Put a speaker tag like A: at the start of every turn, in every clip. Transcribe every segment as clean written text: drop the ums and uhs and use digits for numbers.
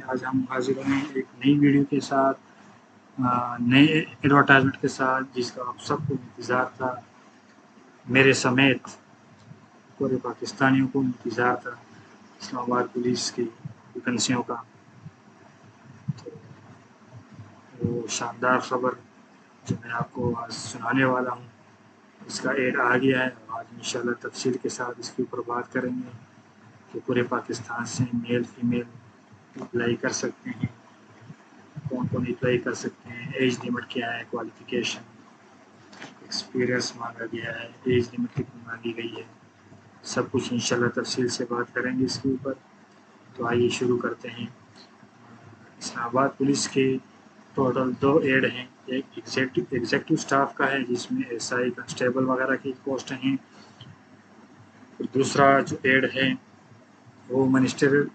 A: آج ہم حاضر ہیں ایک نئی ویڈیو کے ساتھ، نئے ایڈورٹائزمنٹ کے ساتھ، جس کا آپ سب کو انتظار تھا، میرے سمیت پورے پاکستانیوں کو انتظار تھا، اسلام آباد پولیس کی ویکنسیوں کا۔ تو وہ شاندار خبر جو میں آپ کو آج سنانے والا ہوں، اس کا ایڈ آ گیا ہے۔ آج انشاءاللہ تفصیل کے ساتھ اس کے اوپر بات کریں گے کہ پورے پاکستان سے میل فیمیل اپلائی کر سکتے ہیں، کون کون اپلائی کر سکتے ہیں، ایج لمٹ کیا ہے، کوالیفیکیشن، ایکسپیرئنس مانگا گیا ہے، ایج لمٹ کتنی مانگی گئی ہے، سب کچھ انشاءاللہ تفصیل سے بات کریں گے اس کے اوپر۔ تو آئیے شروع کرتے ہیں۔ اسلام آباد پولیس کے ٹوٹل 2 ایڈ ہیں، ایک ایگزیکٹو اسٹاف کا ہے جس میں SI کانسٹیبل وغیرہ کی پوسٹ ہیں، اور دوسرا جو ایڈ ہے وہ منسٹریل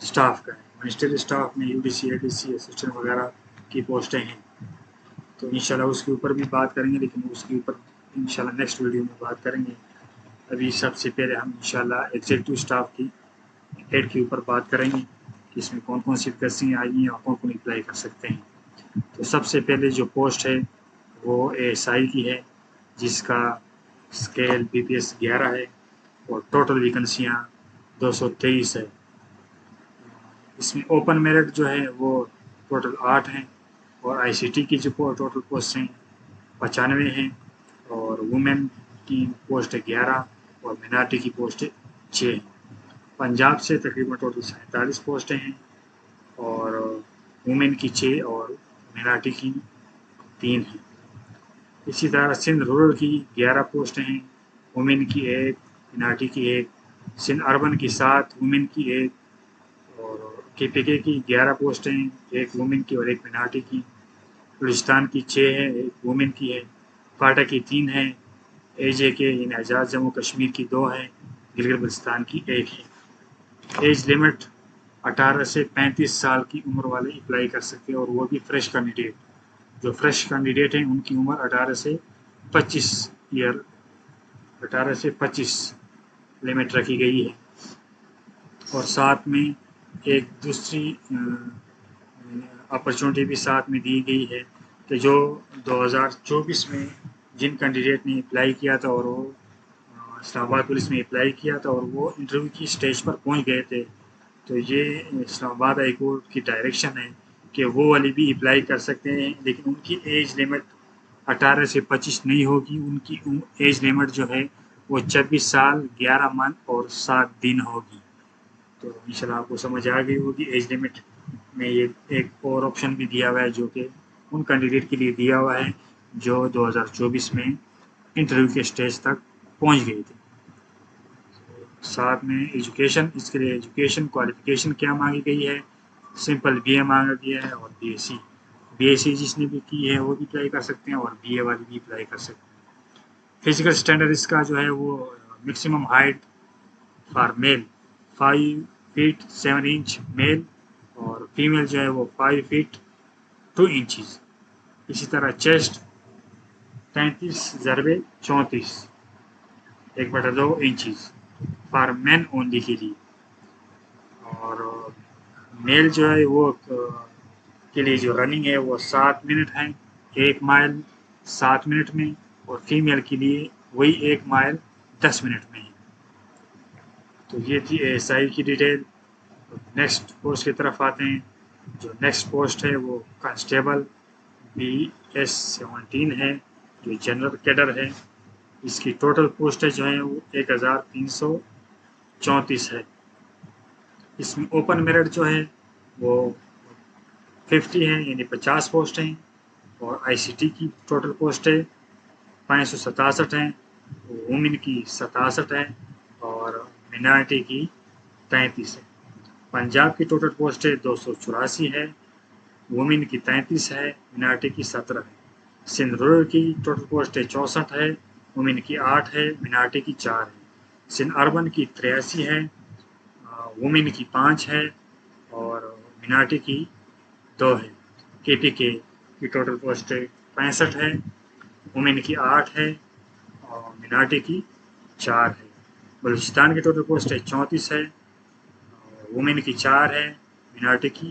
A: اسٹاف کا ہے۔ منسٹریل اسٹاف میں UDC ADC اسسٹنٹ وغیرہ کی پوسٹیں ہیں، تو انشاءاللہ اس کے اوپر بھی بات کریں گے، لیکن اس کے اوپر انشاءاللہ نیکسٹ ویڈیو میں بات کریں گے۔ ابھی سب سے پہلے ہم انشاءاللہ ایگزیکٹو اسٹاف کی ایڈ کے اوپر بات کریں گے کہ اس میں کون کون سی ویکنسیاں آئی ہیں اور کون کون اپلائی کر سکتے ہیں۔ تو سب سے پہلے جو پوسٹ ہے وہ ASI کی ہے، جس کا اسکیل BPS 11 ہے، اور ٹوٹل ویکنسیاں 223 ہے۔ اس میں اوپن میرٹ جو ہے وہ ٹوٹل 8 ہیں، اور ICT کی جو ٹوٹل پوسٹ ہیں 95 ہیں، اور وومن کی پوسٹ 11 اور مینارٹی کی پوسٹ 6 ہیں۔ پنجاب سے تقریباً ٹوٹل 47 پوسٹیں ہیں، اور وومن کی 6 اور مینارٹی کی 3 ہیں۔ اسی طرح سندھ رورل کی 11 پوسٹیں ہیں، وومن کی 1، مینارٹی کی 1، سندھ اربن کی 7، وومن کی 1، اور KPK کی 11 پوسٹیں ہیں، 1 وومن کی اور 1 مینارٹی کی۔ بلوچستان کی 6 ہے، 1 وومن کی ہے۔ فاٹا کی 3 ہے، AJK یعنی آزاد جموں کشمیر کی 2 ہے، گلگت بلتستان کی 1 ہے۔ ایج لمٹ 18 سے 35 سال کی عمر والے اپلائی کر سکتے ہیں، اور وہ بھی فریش کینڈیڈیٹ۔ جو فریش کینڈیڈیٹ ہیں ان کی عمر 18 سے 25 لمٹ رکھی گئی ہے، اور ساتھ میں ایک دوسری اپرچونٹی بھی ساتھ میں دی گئی ہے کہ جو 2024 میں جن کینڈیڈیٹ نے اپلائی کیا تھا اور وہ اسلام آباد پولیس میں اپلائی کیا تھا اور وہ انٹرویو کی سٹیج پر پہنچ گئے تھے، تو یہ اسلام آباد ہائی کورٹ کی ڈائریکشن ہے کہ وہ والی بھی اپلائی کر سکتے ہیں، لیکن ان کی ایج لمٹ 18 سے 25 نہیں ہوگی۔ ان کی ایج لمٹ جو ہے وہ 26 سال 11 منتھ اور 7 دن ہوگی۔ تو انشاءاللہ آپ کو سمجھ آ گئی ہوگی۔ ایج لمٹ میں یہ ایک اور آپشن بھی دیا ہوا ہے جو کہ ان کینڈیڈیٹ کے لیے دیا ہوا ہے جو 2024 میں انٹرویو کے سٹیج تک پہنچ گئے تھے۔ ساتھ میں ایجوکیشن، اس کے لیے ایجوکیشن کوالیفیکیشن کیا مانگی گئی ہے، سمپل BA مانگا گیا ہے، اور BSc جس نے بھی کی ہے وہ بھی اپلائی کر سکتے ہیں، اور BA والی بھی اپلائی کر سکتے ہیں۔ فزیکل اسٹینڈرڈ اس کا جو ہے وہ maximum height for male 5 feet 7 inch male, اور فیمیل جو ہے وہ 5 فیٹ 2 انچز۔ اسی طرح chest 33x34 1/2 inches for men only کے لیے، اور میل جو ہے وہ کے لیے جو رننگ ہے وہ 7 منٹ ہے، 1 مائل 7 منٹ میں، اور فیمیل کے لیے وہی 1 مائل 10 منٹ میں ہے۔ تو یہ تھی ASI کی ڈیٹیل۔ نیکسٹ پوسٹ کی طرف آتے ہیں۔ جو نیکسٹ پوسٹ ہے وہ کانسٹیبل BS 17 ہے، جو جنرل کیڈر ہے۔ اس کی ٹوٹل پوسٹیں جو ہیں وہ 1334 ہے۔ اس میں اوپن میرٹ جو ہے وہ 50 ہیں، یعنی 50 پوسٹ ہیں، اور ICT کی ٹوٹل پوسٹیں 567 ہیں، وومن کی 67 ہیں، اور مینارٹی کی 33 ہے۔ پنجاب کی ٹوٹل پوسٹیں 284 ہے، وومن کی 33 ہے، مینارٹی کی 17 ہے۔ سندھ رورل کی ٹوٹل پوسٹیں 64 ہے، وومن کی 8 ہے، مینارٹی کی 4 ہے۔ سندھ اربن کی 83 ہے، وومن کی 5 ہے، اور مینارٹی کی 2 ہے۔ KPK کی ٹوٹل پوسٹیں 65 ہے، وومن کی 8 ہے، اور مینارٹی کی 4 ہے۔ بلوچستان کی ٹوٹل پوسٹیں 34 ہے، وومن کی 4 ہے، مینارٹی کی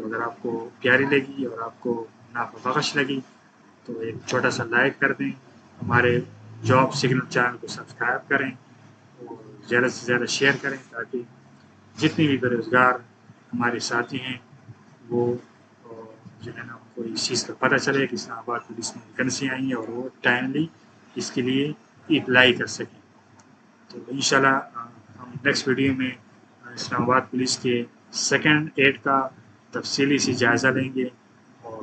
A: تو اگر آپ کو پیاری لگی اور آپ کو نافع بخش لگی تو ایک چھوٹا سا لائک کر دیں، ہمارے جاب سگنل چینل کو سبسکرائب کریں اور زیادہ سے زیادہ شیئر کریں تاکہ جتنے بھی بے روزگار ہمارے ساتھی ہیں وہ جو ہے نا ان کو اس چیز کا پتہ چلے کہ اسلام آباد پولیس میں ویکنسی آئی ہیں اور وہ ٹائملی اس کے لیے اپلائی کر سکیں۔ تو انشاءاللہ ہم نیکسٹ ویڈیو میں اسلام آباد پولیس کے سیکنڈ ایڈ کا تفصیلی سے جائزہ لیں گے اور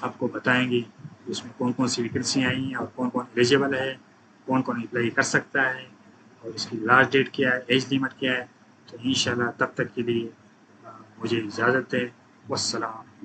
A: آپ کو بتائیں گے کہ اس میں کون کون سی ویکنسی آئی ہیں اور کون کون ایلیجیبل ہے، کون کون اپلائی کر سکتا ہے اور اس کی لاسٹ ڈیٹ کیا ہے، ایج لمٹ کیا ہے۔ تو انشاءاللہ تب تک کے لیے مجھے اجازت ہے۔ والسلام۔